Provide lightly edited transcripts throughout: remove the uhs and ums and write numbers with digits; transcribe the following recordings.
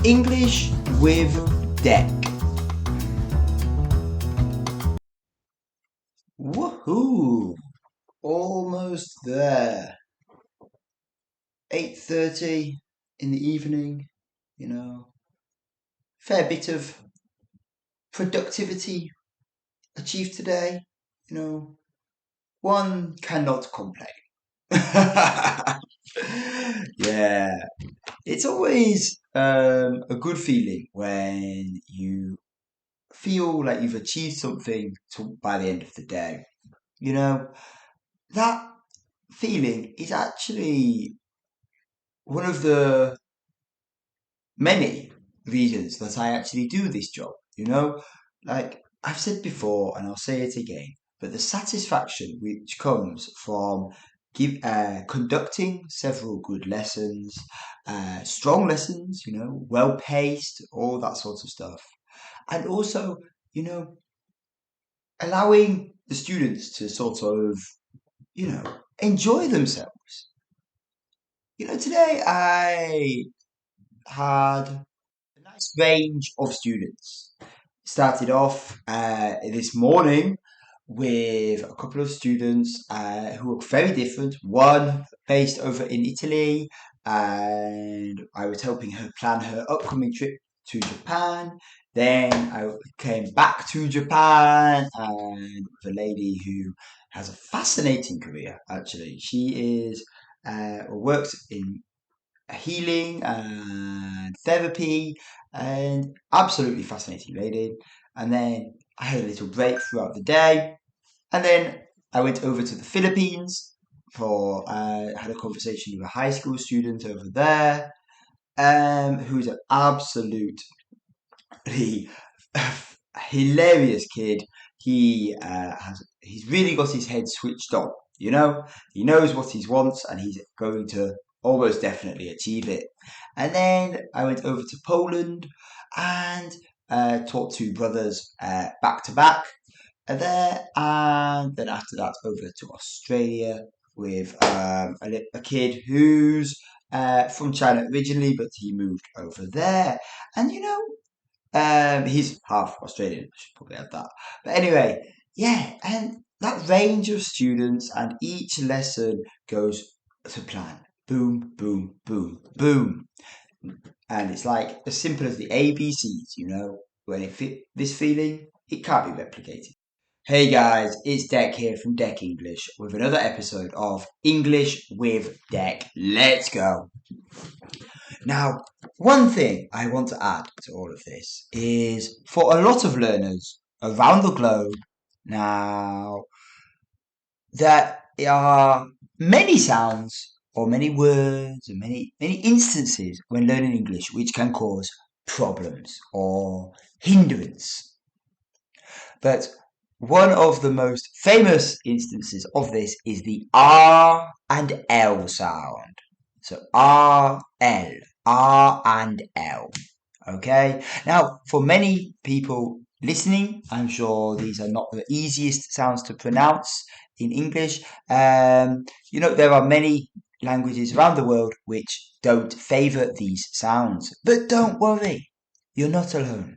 English with Deck. Woohoo! Almost there. 8:30 in the evening, you know. Fair bit of productivity achieved today, you know. One cannot complain. Yeah, it's always a good feeling when you feel like you've achieved something by the end of the day. You know, that feeling is actually one of the many reasons that I actually do this job. Like I've said before, and I'll say it again, but the satisfaction which comes from conducting several good lessons, strong lessons, well paced, all that sort of stuff, and also, you know, allowing the students to sort of, enjoy themselves. Today I had a nice range of students. Started off this morning with a couple of students who were very different. One based over in Italy, and I was helping her plan her upcoming trip to Japan. Then I came back to Japan and with a lady who has a fascinating career, actually. She works in healing and therapy, and absolutely fascinating lady. And then I had a little break throughout the day, and then I went over to the Philippines for had a conversation with a high school student over there, who's an absolutely hilarious kid. He's really got his head switched on. He knows what he wants, and he's going to almost definitely achieve it. And then I went over to Poland and taught two brothers back to back there, and then after that over to Australia with a kid who's from China originally, but he moved over there, and he's half Australian. I should probably add that. But anyway, yeah, and that range of students, and each lesson goes to plan. Boom, boom, boom, boom. And it's like as simple as the ABCs, when this feeling, it can't be replicated. Hey guys, it's Deck here from Deck English with another episode of English with Deck. Let's go. Now, one thing I want to add to all of this is for a lot of learners around the globe now, there are many sounds or many words and many instances when learning English which can cause problems or hindrance. But one of the most famous instances of this is the R and L sound. So R and L. Okay. Now, for many people listening, I'm sure these are not the easiest sounds to pronounce in English. There are many languages around the world which don't favor these sounds. But don't worry, you're not alone.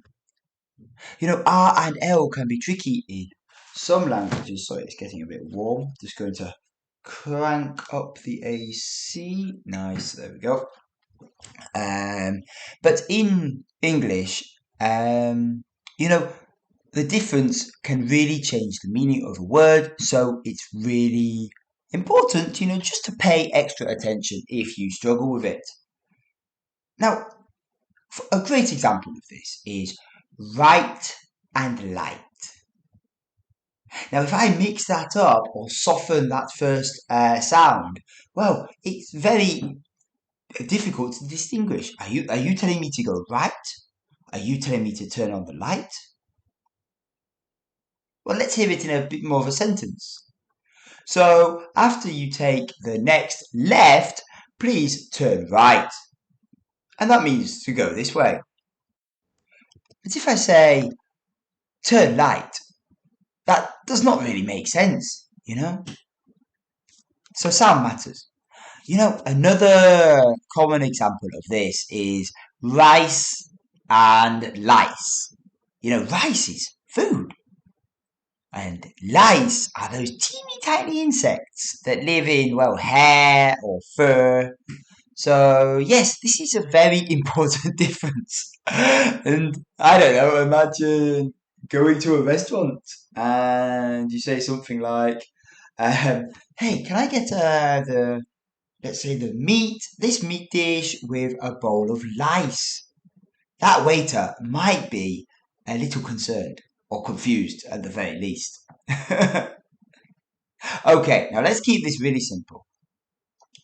R and L can be tricky in some languages. Sorry, it's getting a bit warm. Just going to crank up the AC. Nice, there we go. But in English, the difference can really change the meaning of a word. So it's really important, just to pay extra attention if you struggle with it. Now, a great example of this is right and light. Now, if I mix that up or soften that first sound, well, it's very difficult to distinguish. Are you telling me to go right? Are you telling me to turn on the light? Well, let's hear it in a bit more of a sentence. So, after you take the next left, please turn right. And that means to go this way. But if I say turn light, that does not really make sense, So sound matters. Another common example of this is rice and lice. Rice is food, and lice are those teeny tiny insects that live in, well, hair or fur. So, yes, this is a very important difference. And I don't know, imagine going to a restaurant and you say something like, hey, can I get let's say this meat dish with a bowl of lice? That waiter might be a little concerned or confused at the very least. Okay, now let's keep this really simple.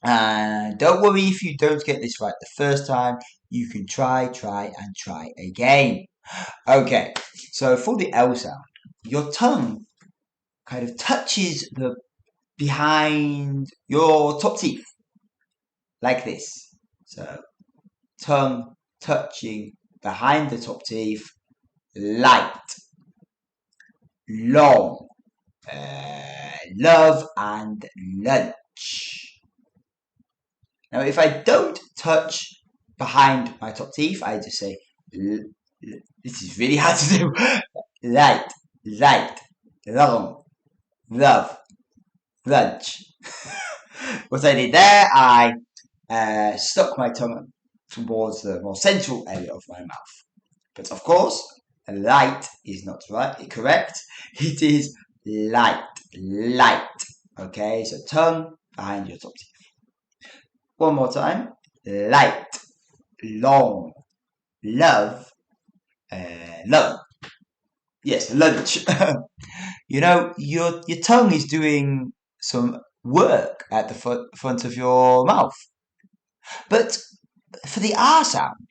And don't worry if you don't get this right the first time. You can try and try again. Okay, so for the L sound, your tongue kind of touches the behind your top teeth like this. So tongue touching behind the top teeth, light, long, love, and lunch. Now, if I don't touch behind my top teeth, I just say, this is really hard to do. Light, long, love, lunch. What I did there, I stuck my tongue towards the more central area of my mouth. But of course, light is not correct. It is light. Okay, so tongue behind your top teeth. One more time. Light, long, love, love. Yes, lunch. Your tongue is doing some work at the front of your mouth. But for the R sound,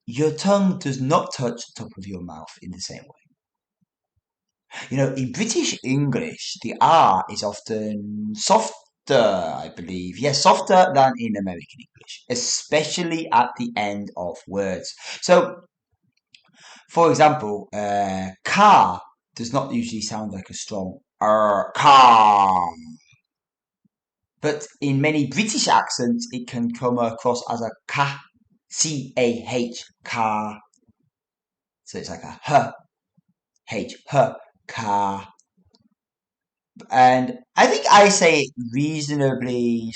your tongue does not touch the top of your mouth in the same way. In British English, the R is often softer, I believe. Yes, softer than in American English, especially at the end of words. So, for example, car does not usually sound like a strong car. But in many British accents, it can come across as a ka, C-A-H, car. So it's like a h, car. And I think I say it reasonably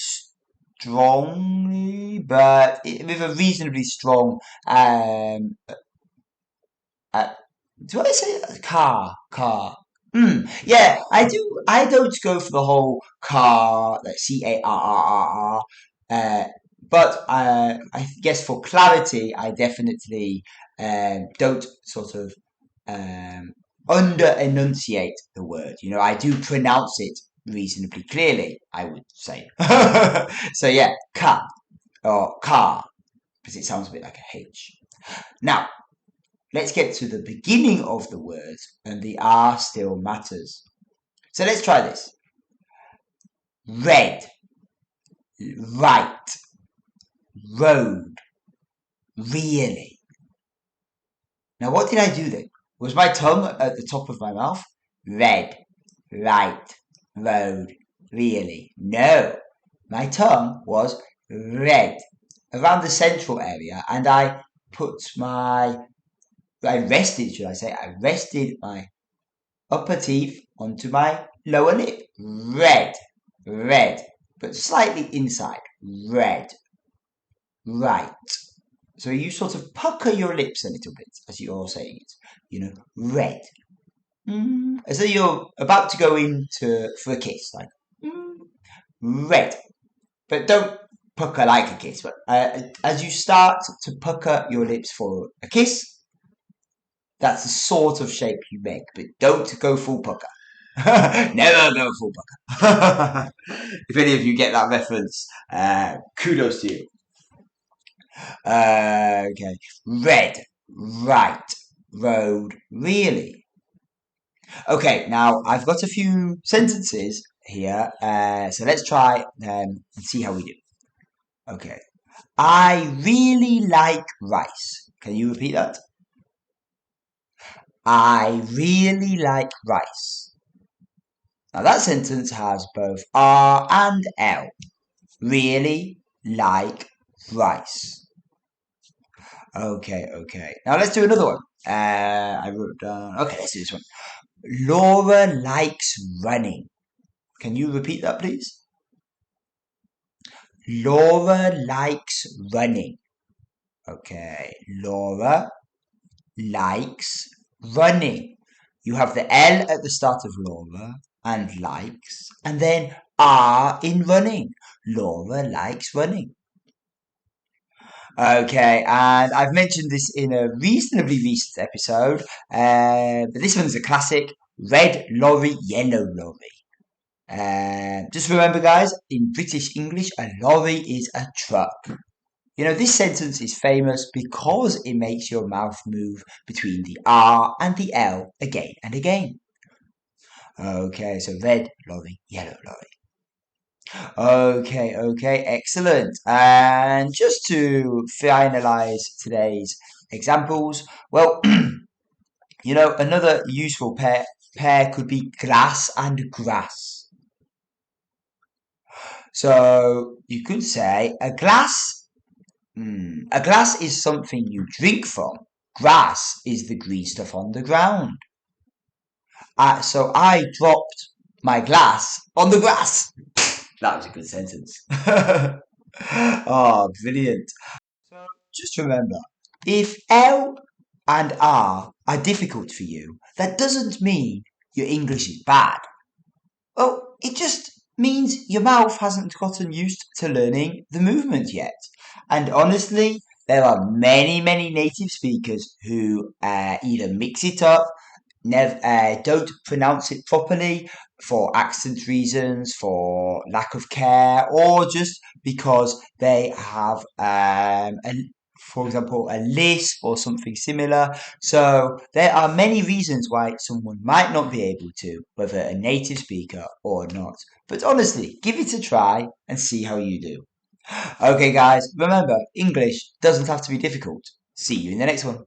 strongly, but with a reasonably strong, do I say car? Yeah, I do. I don't go for the whole car, like CARRRR. But I guess for clarity, I definitely don't sort of under enunciate the word. I do pronounce it reasonably clearly, I would say. So yeah, car or car, because it sounds a bit like a H. Now, let's get to the beginning of the word, and the R still matters. So let's try this. Red, right, road, really. Now, what did I do then? Was my tongue at the top of my mouth? Red, right, road, really. No, my tongue was red around the central area, and I rested my upper teeth onto my lower lip. Red, but slightly inside. Red, right. So you sort of pucker your lips a little bit as you're saying it. Red. As though you're about to go for a kiss, like red. But don't pucker like a kiss. But as you start to pucker your lips for a kiss, that's the sort of shape you make. But don't go full pucker. Never go full pucker. If any of you get that reference, kudos to you. Okay. Red, right, road, really. Okay, now I've got a few sentences here, so let's try and see how we do. Okay. I really like rice. Can you repeat that? I really like rice. Now that sentence has both R and L. really like rice. Okay. Now let's do another one. I wrote down. Okay, let's do this one. Laura likes running. Can you repeat that, please? Laura likes running. Okay, Laura likes running. You have the L at the start of Laura and likes, and then R in running. Laura likes running. Okay, and I've mentioned this in a reasonably recent episode, but this one's a classic. Red lorry, yellow lorry. Just remember, guys, in British English, a lorry is a truck. You know, this sentence is famous because it makes your mouth move between the R and the L again and again. Okay, so red lorry, yellow lorry. Okay, excellent. And just to finalize today's examples, well, you know, another useful pair could be glass and grass. So you could say a glass. A glass is something you drink from. Grass is the green stuff on the ground. So I dropped my glass on the grass. That was a good sentence. Oh, brilliant. So just remember, if L and R are difficult for you, that doesn't mean your English is bad. Well, it just means your mouth hasn't gotten used to learning the movement yet. And honestly, there are many native speakers who either mix it up, don't pronounce it properly for accent reasons, for lack of care, or just because they have, for example, a lisp or something similar. So there are many reasons why someone might not be able to, whether a native speaker or not. But honestly, give it a try and see how you do. Okay, guys, remember, English doesn't have to be difficult. See you in the next one.